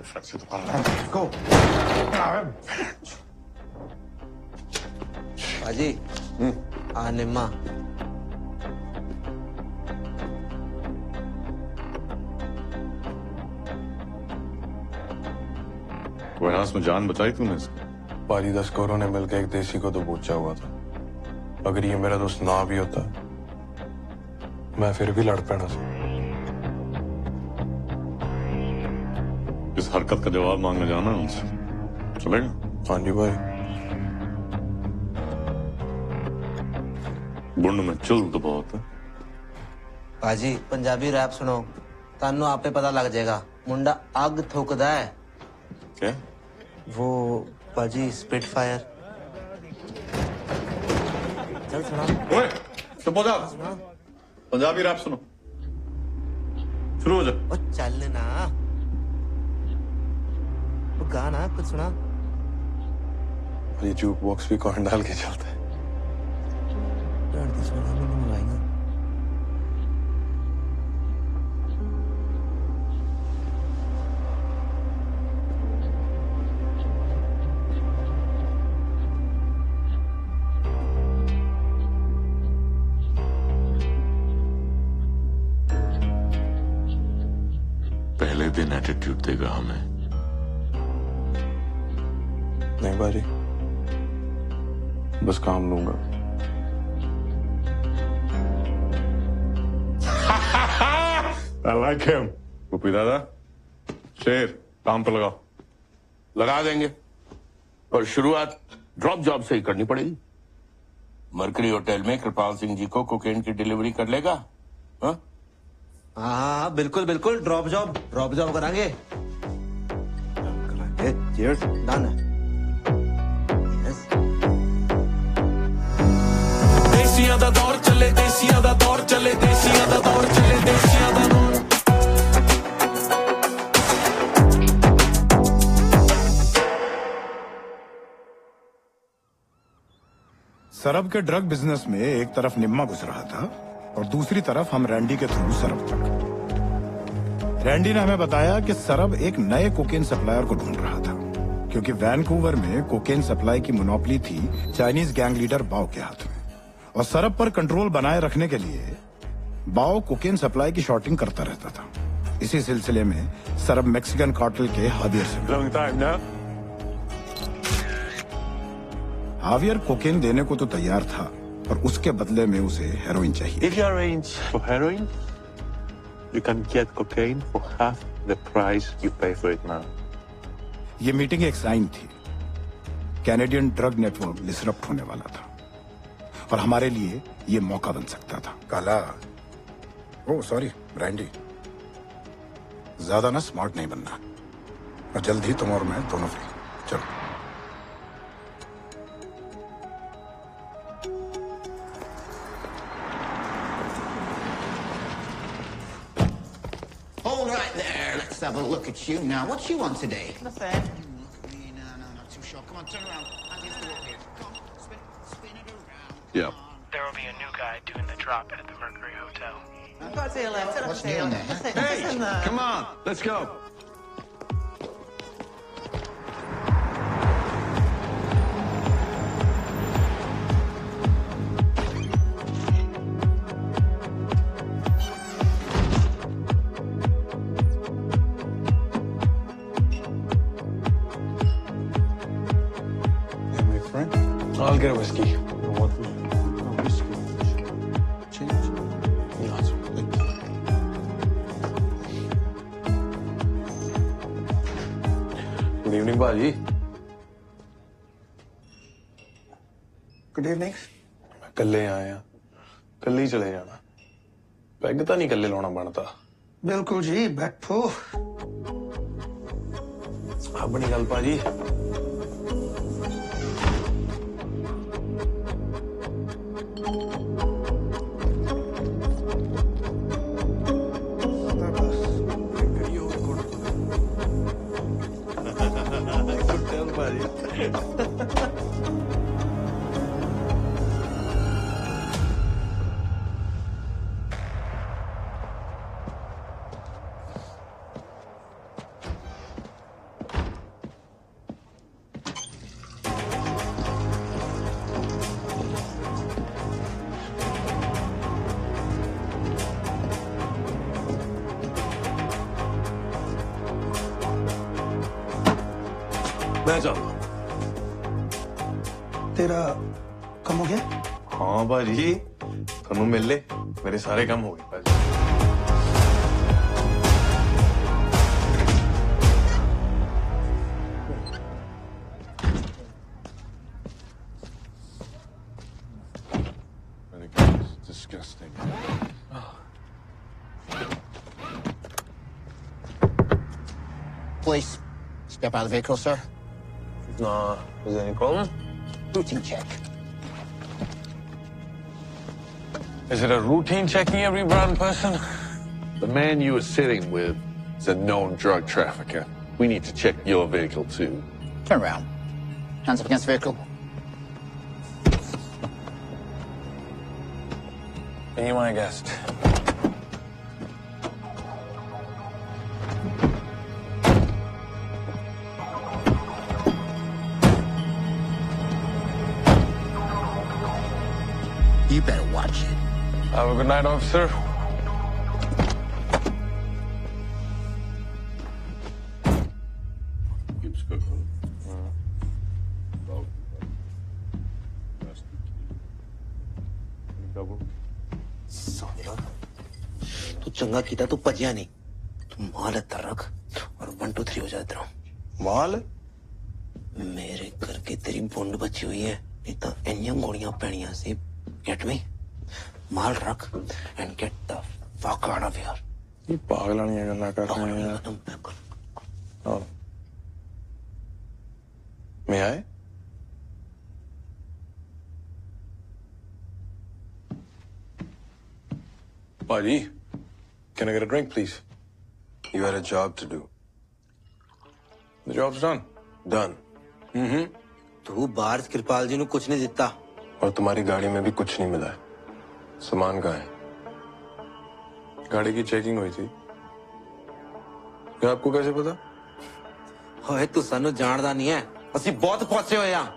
से तो बाजी निम्मा वहां में जान बचाई तूने इसकी? पारी 10 करोड़ ने मिलकर एक देसी को तो पूछा हुआ था। अगर ये मेरा दोस्त ना भी होता मैं फिर भी लड़ पैना था। इस हरकत का जवाब मांगने जाना है उनसे, चलेगा? हाँ जी भाई। बुंड में चुल तो बहुत है। बाजी पंजाबी रैप सुनो, तानू आपे पता लग जाएगा। मुंडा आग थोकदा है। क्या? वो बाजी स्पिट फायर। चल सुना। ओए, चुप हो जा। पंजाबी रैप सुनो, शुरू हो जा। ओ चल ना, वो गाना कुछ सुना। ये जूक बॉक्स भी कौन डाल के चलता है? पहले दिन एटीट्यूड देगा हमें। नहीं बाजी, बस काम लूंगा। I like him. गोपी दादा, शेर काम पे लगाओ। लगा देंगे, पर शुरुआत ड्रॉप जॉब से ही करनी पड़ेगी। मरकरी होटल में कृपाल सिंह जी को कोकेन की डिलीवरी कर लेगा? हाँ हाँ बिल्कुल बिल्कुल, ड्रॉप जॉब करांगे। Cheers, done. देसियां दा दौर चले, देसियां दा दौर चले, देसियां दा दौर चले, देसियां दा दौर। सरब के ड्रग बिजनेस में एक तरफ निम्मा घुस रहा था और दूसरी तरफ हम रैंडी के थ्रू सरब तक। रैंडी ने हमें बताया कि सरब एक नए कोकेन सप्लायर को ढूंढ रहा था, क्योंकि वैनकूवर में कोकेन सप्लाई की मोनोपोली थी चाइनीज गैंग लीडर बाओ के हाथ में, और सरब पर कंट्रोल बनाए रखने के लिए बाओ कोकेन सप्लाई की शॉर्टिंग करता रहता था। इसी सिलसिले में सरब मैक्सिकन कार्टेल के हावियर से मिला। हावियर कोकेन देने को तो तैयार था, पर उसके बदले में उसे हेरोइन चाहिए। If you arrange for heroin, you can get cocaine for half the price you pay for it now. ये मीटिंग एक साइन थी। कैनेडियन ड्रग नेटवर्क डिसरप्ट होने वाला था और हमारे लिए ये मौका बन सकता था। काला, ओ सॉरी ब्रांडी, ज्यादा ना स्मार्ट नहीं बनना, और जल्द ही तुम और मैं दोनों फ्री। चलो। All right there, let's have a look at you now. What you want today? Nothing. No, not too sure. Come on, turn around. Andy's still up here. Come on, spin it around. Yeah. There will be a new guy doing the drop at the Mercury Hotel. I've got to see you later. What's doing there? Listen, come on, let's go. I'll get a whiskey. What whiskey? Change? Yes, thank you. Good evening, Baji. Good evening. मैं कल्ले आया, कल्ले ही चले जाना। Peg तो नहीं कल्ले लाना बनता। बिल्कुल जी, बैठो। अपनी गल पाजी। मैं जाऊँ। तेरा कम हो गया? हाँ भाजी, थनू मिल ले, मेरे सारे काम हो गए भाजी। Disgusting. Police, step out of the vehicle, sir. Nah, is there any problem? Routine check. Is it a routine checking every brown person? The man you were sitting with is a known drug trafficker. We need to check your vehicle too. Turn around. Hands up against the vehicle. Be my guest. You better watch it. Have a good night, officer. Keeps cooking. Sonia, तू चंगा कीता तू भजिया नहीं। तू माल इधर रख और 1 2 3 हो जाए इधरों। माल? मेरे करके तेरी बुंड बची हुई है, नहीं तो इन्नियां गोलियां पैनियां सी। Gate me? माल रख and get the fuck out of here. ये पागलानियां गल्लां कर रहे हैं यार। हाँ। मैं आए? Buddy, can I get a drink, please? You had a job to do. The job's done. Done. तू बाहर कृपाल जी ने कुछ नहीं दिता। और तुम्हारी गाड़ी में भी कुछ नहीं मिला है। सामान कहाँ है? गाड़ी की चेकिंग हुई थी। क्या आपको कैसे पता? होए तू सानू जानदा नहीं है। ਅਸੀਂ बहुत पहुंचे हुए हैं।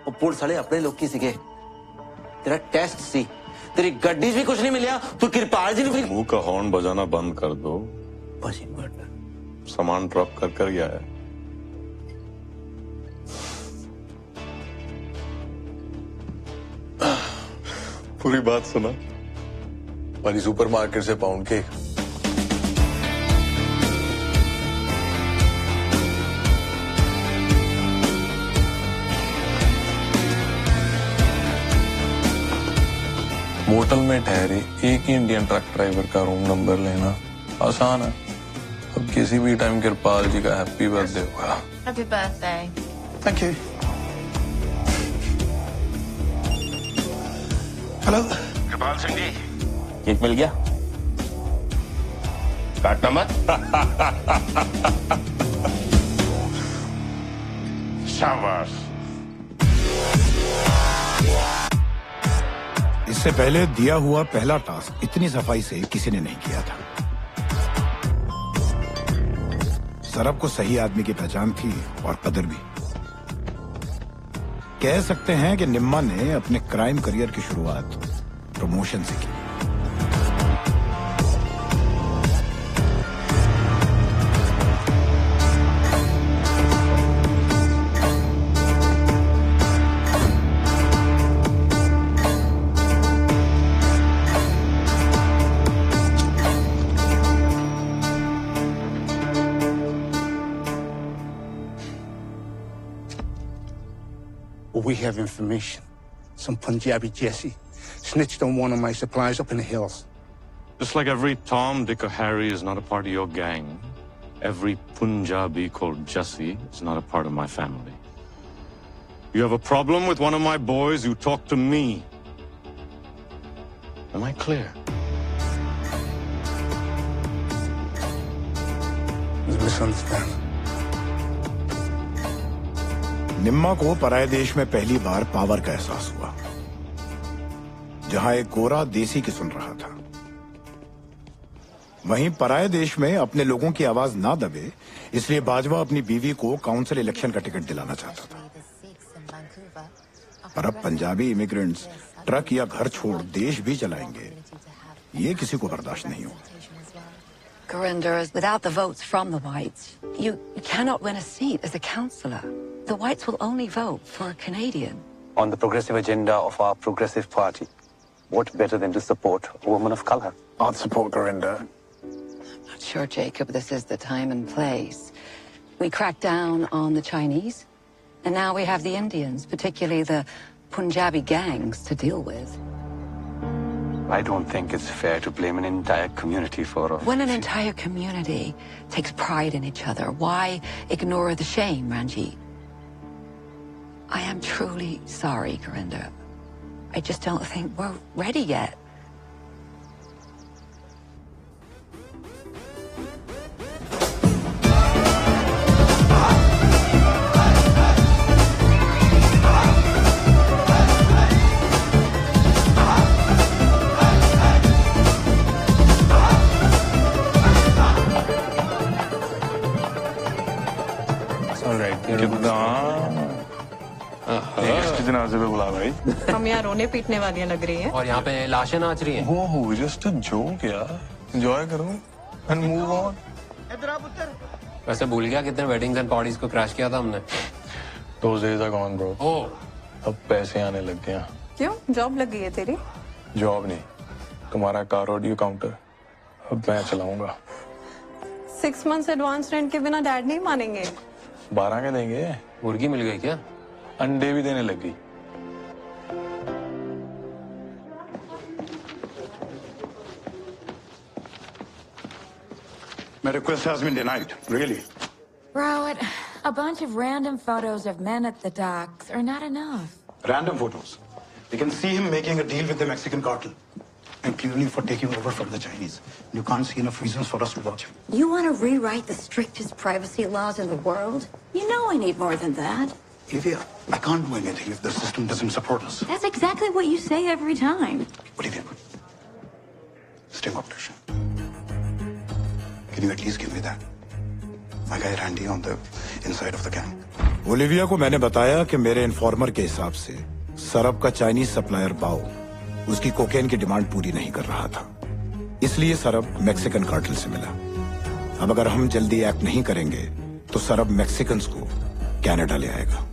वो पुलिस वाले अपने लोग की सीगे। तेरा टेस्ट सी। तेरी गड्डी भी कुछ नहीं मिला। तू कृपाल जी ने मुंह का हॉर्न बजाना बंद कर दो। बसी मत। सामान ड्रॉप कर कर गया है। पूरी बात सुना। वाली सुपरमार्केट से पाउंड केक। होटल में ठहरे एक ही इंडियन ट्रक ड्राइवर का रूम नंबर लेना आसान है। अब किसी भी टाइम कृपाल जी का हैप्पी बर्थडे होगा। Happy birthday. Thank you. Hello. Kripal Singh ji, cake मिल गया? काटना मत। शाबाश। इससे पहले दिया हुआ पहला टास्क इतनी सफाई से किसी ने नहीं किया था। सरब को सही आदमी की पहचान थी और कदर भी। कह सकते हैं कि निम्मा ने अपने क्राइम करियर की शुरुआत प्रमोशन से की। We have information. Some Punjabi Jesse snitched on one of my suppliers up in the hills. Just like every Tom, Dick, or Harry is not a part of your gang, every Punjabi called Jesse is not a part of my family. You have a problem with one of my boys, you talk to me. Am I clear? You misunderstand. निम्मा को पराये देश में पहली बार power का एहसास हुआ, जहां एक गोरा देसी की सुन रहा था। वहीं पराये देश में अपने लोगों की आवाज ना दबे, इसलिए बाजवा अपनी बीवी को काउंसिल इलेक्शन का टिकट दिलाना चाहता था। पर अब पंजाबी इमिग्रेंट्स ट्रक या घर छोड़ देश भी चलाएंगे, ये किसी को बर्दाश्त नहीं होगा। Gurinder, without the votes from the whites, you cannot win a seat as a councillor. the whites will only vote for a Canadian. On the progressive agenda of our progressive party, what better than to support a woman of color? I'll support Corinda. Not sure, Jacob, this is the time and place. We cracked down on the Chinese, and now we have the Indians, particularly the Punjabi gangs, to deal with. I don't think it's fair to blame an entire community for... When an entire community takes pride in each other, why ignore the shame, Ranjit? I am truly sorry, Corinda. I just don't think we're ready yet. जनाजे पे बुला भाई। हम यहाँ रोने पीटने वाली लग रही हैं। और यहाँ पे लाशें नाच रही हैं। हो जस्ट अ जोक यार, एंजॉय करो एंड मूव ऑन। वैसे भूल गया कितने वेडिंग्स एंड पार्टीज को क्रैश किया था हमने। Those days are gone, bro. अब पैसे आने लग गए। क्यों? जॉब लग गई है तेरी? जॉब नहीं, तुम्हारा कार ऑडियो काउंटर अब मैं चलाऊंगा। 6 months एडवांस रेंट के बिना डैड नहीं मानेंगे। 12 के देंगे। मुर्गी मिल गई क्या? अंडे भी देने लगी। My request has been denied. Really? Bro, a bunch of random photos of men at the docks are not enough. Random photos. They can see him making a deal with the Mexican cartel. And clearly for taking over from the Chinese. You can't see enough reasons for us to watch him. You want to rewrite the strictest privacy laws in the world? You know I need more than that. Olivia, I can't do anything if the system doesn't support us. That's exactly what you say every time. Olivia, sting operation. Can you at least give me that? My guy Randy on the inside of the gang. Olivia को मैंने बताया कि मेरे informer के हिसाब से सरब का चाइनीज सप्लायर बाओ उसकी कोकेन की डिमांड पूरी नहीं कर रहा था, इसलिए सरब मैक्सिकन कार्टेल से मिला। अब अगर हम जल्दी एक्ट नहीं करेंगे तो सरब मैक्सिकन्स को कनाडा ले आएगा।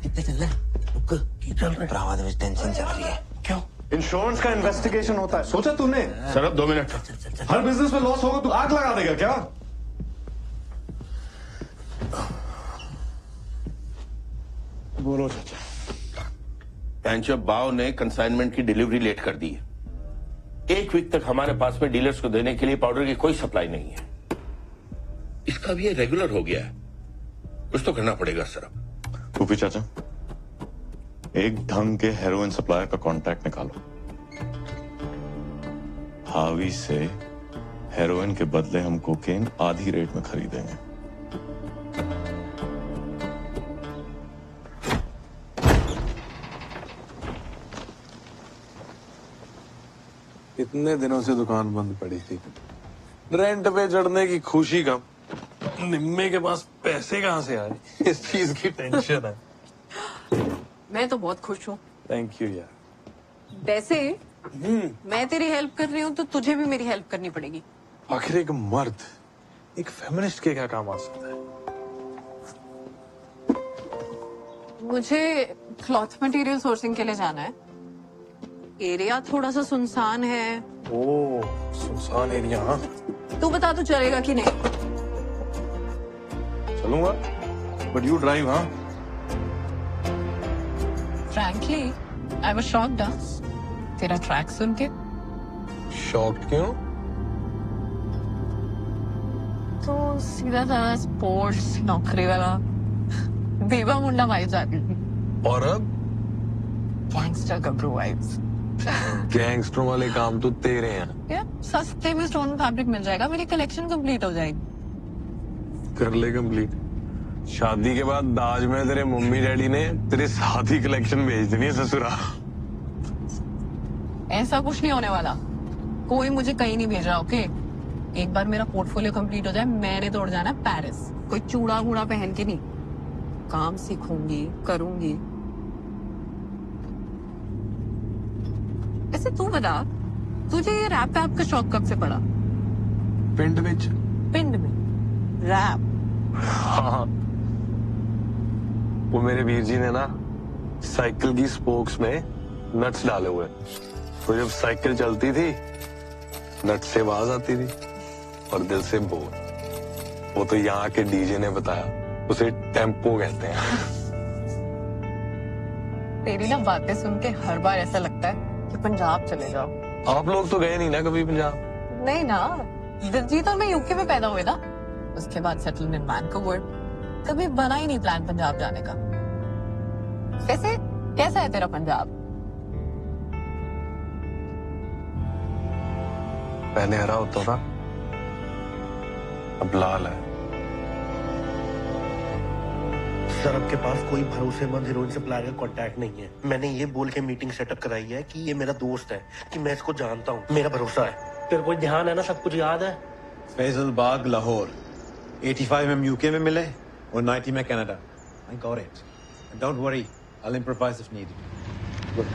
कितने चल रहा है? ब्रावा में टेंशन चल रही है। क्यों? इंश्योरेंस का इन्वेस्टिगेशन होता है, सोचा तूने? सरब 2 मिनट। हर बिजनेस में लॉस होगा तो आग लगा देगा क्या? बोलो चाचा। पैंचो बाव ने कंसाइनमेंट की डिलीवरी लेट कर दी है। 1 वीक तक हमारे पास में डीलर्स को देने के लिए पाउडर की कोई सप्लाई नहीं है। इसका भी ये रेगुलर हो गया है, कुछ तो करना पड़ेगा सरब। फूफी चाचा, एक ढंग के हेरोइन सप्लायर का कांटेक्ट निकालो। हावी से हेरोइन के बदले हम कोकेन आधी रेट में खरीदेंगे। इतने दिनों से दुकान बंद पड़ी थी, रेंट पे चढ़ने की खुशी कम, निम्मे के पास पैसे कहाँ से आए, इस चीज की टेंशन है। मैं तो बहुत खुश हूँ। थैंक यू यार। वैसे मैं तेरी हेल्प कर रही हूँ तो तुझे भी मेरी हेल्प करनी पड़ेगी। आखिर एक मर्द एक फेमिनिस्ट के क्या काम आ सकता है? मुझे क्लॉथ मटेरियल सोर्सिंग के लिए जाना है। एरिया थोड़ा सा सुनसान है। ओह, सुनसान एरिया। हाँ, तू बता तो चलेगा कि नहीं? चलूंगा, बट यू ड्राइव। हाँ, फ्रैंकली आई वाज शॉक्ड तेरा ट्रैक सुन के। शॉक्ड क्यों? तो सीधा था स्पोर्ट्स नौकरी वाला बेवा मुंडा वाइब्स आती थी। और अब गैंगस्टर गब्रू वाइब्स। गैंगस्टर वाले काम तो तेरे हैं। क्या सस्ते में स्टोन फैब्रिक मिल जाएगा, मेरी कलेक्शन कंप्लीट हो जाएगी। कर ले कंप्लीट। शादी के बाद दाज में तेरे मम्मी डैडी ने तेरे साथ ही कलेक्शन भेज देनी है ससुरा। ऐसा कुछ नहीं होने वाला, कोई मुझे कहीं नहीं भेज रहा। ओके, एक बार मेरा पोर्टफोलियो कंप्लीट हो जाए, मैंने तोड़ जाना है पेरिस। कोई चूड़ा वूड़ा पहन के नहीं, काम सीखूंगी, करूंगी। ऐसे तू बता, तुझे ये रैप ऐप का शौक कब से पड़ा? पिंड में रैप। हाँ, वो मेरे वीर जी ने ना साइकिल की स्पोक्स में नट्स डाले हुए, तो जब साइकिल चलती थी नट से आवाज आती थी और दिल से बोल। वो तो यहाँ के डीजे ने बताया, उसे टेम्पो कहते हैं। तेरी ना बातें सुन के हर बार ऐसा लगता है कि पंजाब चले जाओ। आप लोग तो गए नहीं ना कभी पंजाब? नहीं ना, दिलजीत और मैं यूके में पैदा हुए ना, उसके बाद सेटल इन वैंकूवर। कभी बना ही नहीं प्लान पंजाब जाने का। वैसे कैसा है तेरा पंजाब? पहले हरा होता था, अब लाल है। सरब के पास कोई भरोसेमंद हीरोइन सप्लायर का कांटेक्ट नहीं है। मैंने ये बोल के मीटिंग सेटअप कराई है कि ये मेरा दोस्त है, कि मैं इसको जानता हूँ, मेरा भरोसा है। तेरे को ध्यान है ना, सब कुछ याद है? फैजल बाग लाहौर, 85 में यूके में मिले और 90 में Canada. I got it. And don't worry, I'll improvise if needed. Good.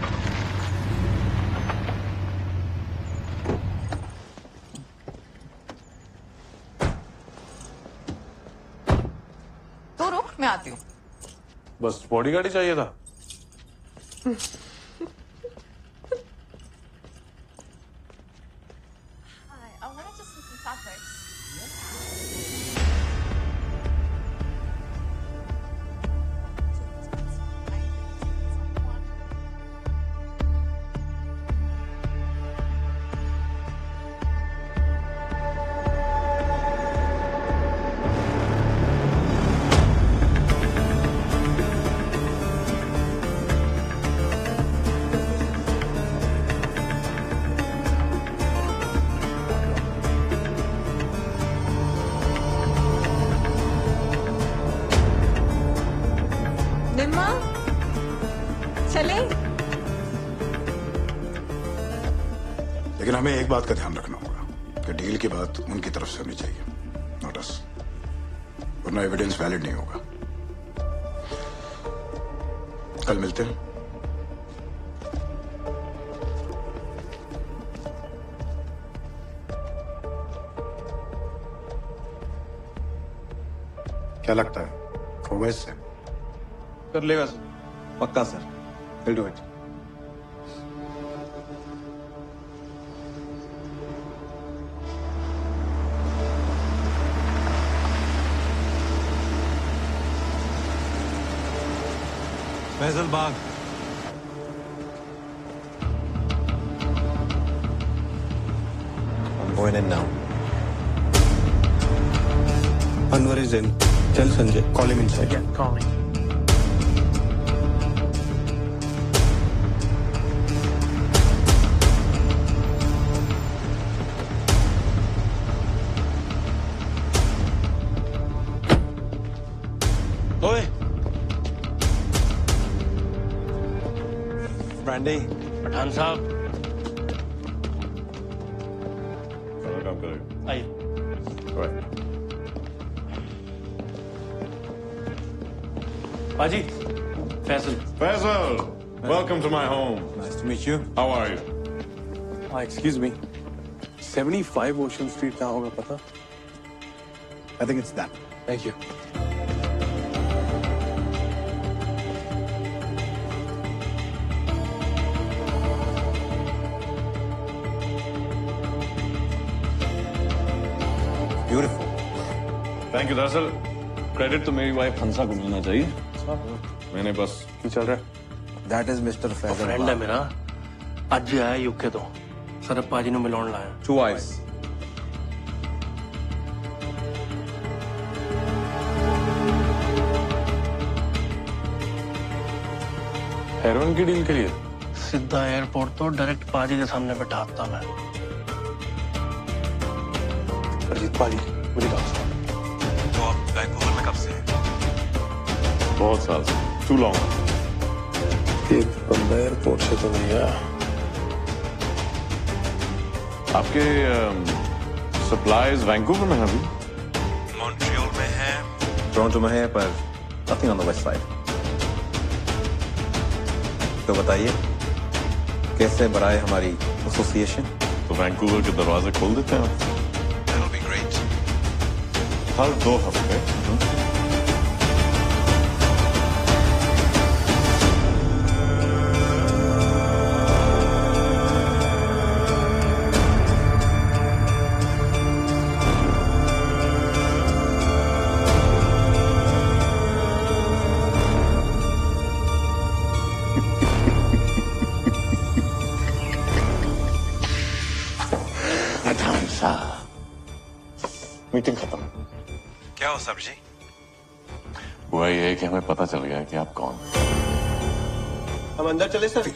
तो रुक, मैं आती हूँ। बस बॉडीगार्ड ही चाहिए था। लेकिन हमें एक बात का ध्यान रखना होगा कि डील की बात उनकी तरफ से होनी चाहिए, नॉट अस, वरना एविडेंस वैलिड नहीं होगा। कल मिलते हैं। क्या लगता है होगा इससे? कर लेगा सर, पक्का sir, will do it. Faizal Bagh, I'm going in now. Anwar is in. Tell Sanjay, call him inside. Yeah, calling. ओए, ब्रांडी, पठान साहब, काम करेगा। आइए। Baji, Faisal. Faisal, welcome to my home. Nice to meet you. How are you? excuse me. 75 Ocean Street कहाँ होगा पता? I think it's that. Thank you. Beautiful. Thank you, दरअसल credit तो मेरी वाइफ हंसा को मिलना चाहिए। मैंने बस क्या चल रहा है? That is Mr. Faizel. Friend है मेरा, आज ही आया यूके तो सरब पाजी ने मिलान लाया। 2 wives. हेरोइन की डील के लिए सीधा एयरपोर्ट तो डायरेक्ट पाजी के सामने बैठाता मैं। अजीत पाजी, मेरी बात सुनो। तो आप वैंकूवर में कब से हैं? बहुत साल से, टू लॉन्ग। एक बंदा एयरपोर्ट से तो नहीं आया। आपके सप्लाईज वैंकूवर में है अभी? मॉन्ट्रियल में है, टोरंटो में है, पर nothing on the west side. तो बताइए कैसे बढ़ाए हमारी एसोसिएशन? तो वैंकूवर के दरवाजे खोल देते हैं आप। That'll be great. हर 2 हफ्ते मीटिंग खत्म। क्या हो सर जी? हुआ ये है कि हमें पता चल गया है कि आप कौन। हम अंदर चले सर?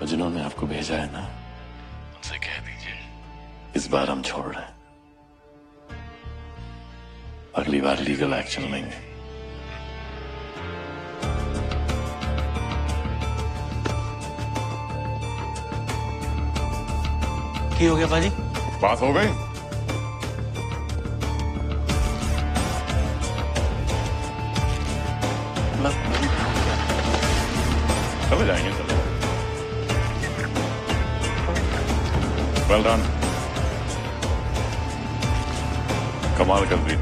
जिन्होंने आपको भेजा है ना, उनसे कह दीजिए इस बार हम छोड़ रहे हैं, अगली बार लीगल एक्शन लेंगे। की हो गया पाजी? बात हो गई? चले जाएंगे, चले। Well done. कमाल कर दी।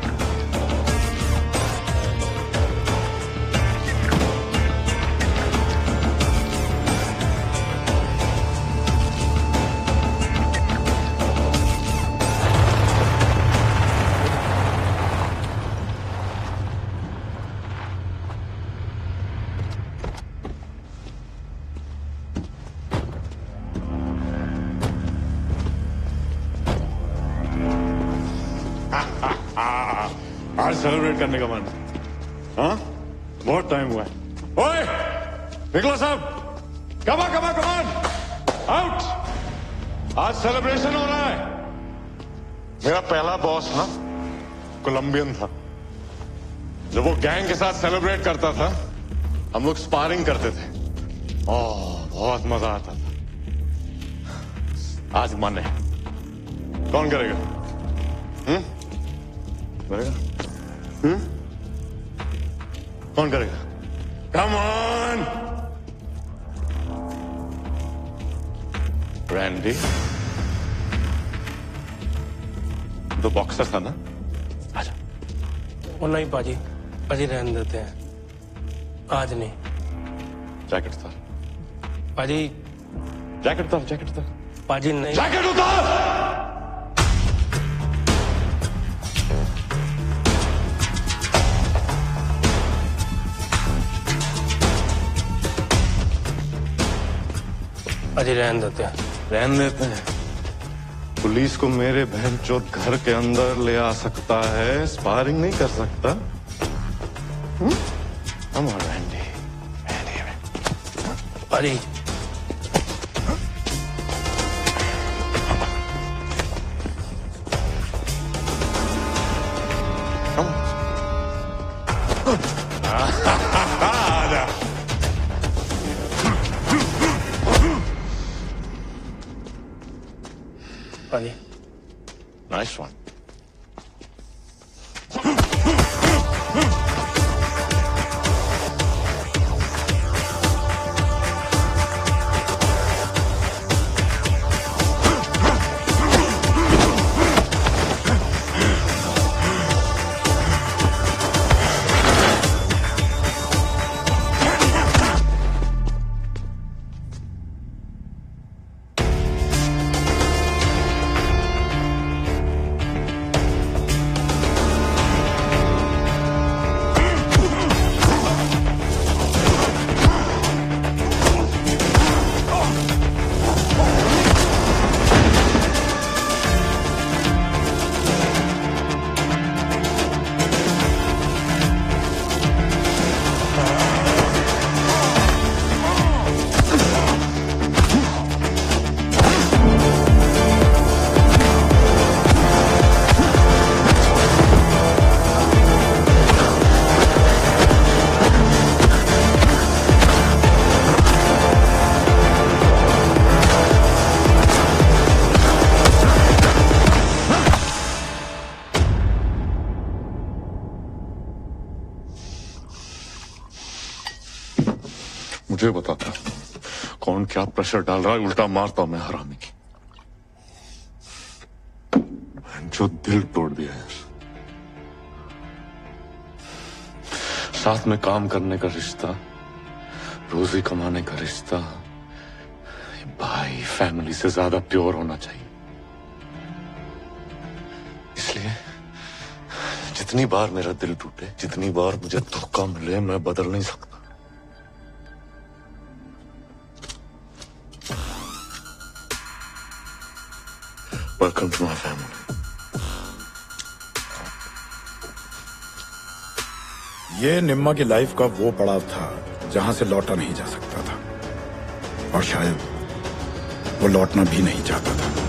आज सेलिब्रेट करने का मन, हाँ? बहुत टाइम हुआ है। ओए, निकोलस साहब, कम ऑन, आउट। आज सेलिब्रेशन हो रहा है। मेरा पहला बॉस ना कोलंबियन था। जब वो गैंग के साथ सेलिब्रेट करता था, हम लोग स्पारिंग करते थे। ओह, बहुत मजा आता था। आज मन है। कौन करेगा? करेगा? कौन करेगा? Come on. रैंडी तो बॉक्सर था ना? आजा। वो नहीं पाजी, पाजी रहने देते हैं, आज नहीं। जैकेट उतार। पाजी जैकेट उतार। पाजी नहीं। जैकेट उतार। पाजी रहने देते हैं। पुलिस को मेरे बहनचोद घर के अंदर ले आ सकता है, स्पारिंग नहीं कर सकता। हम रैंडी पाजी पाजी नाइस वन। मुझे बताता कौन क्या प्रेशर डाल रहा है, उल्टा मारता हूं मैं हरामी की। जो दिल तोड़ दिया है। साथ में काम करने का रिश्ता, रोजी कमाने का रिश्ता, भाई फैमिली से ज्यादा प्योर होना चाहिए। इसलिए जितनी बार मेरा दिल टूटे, जितनी बार मुझे धोखा मिले, मैं बदल नहीं सकता। Welcome to my family. ये निम्मा की लाइफ का वो पड़ाव था जहां से लौटा नहीं जा सकता था, और शायद वो लौटना भी नहीं चाहता था।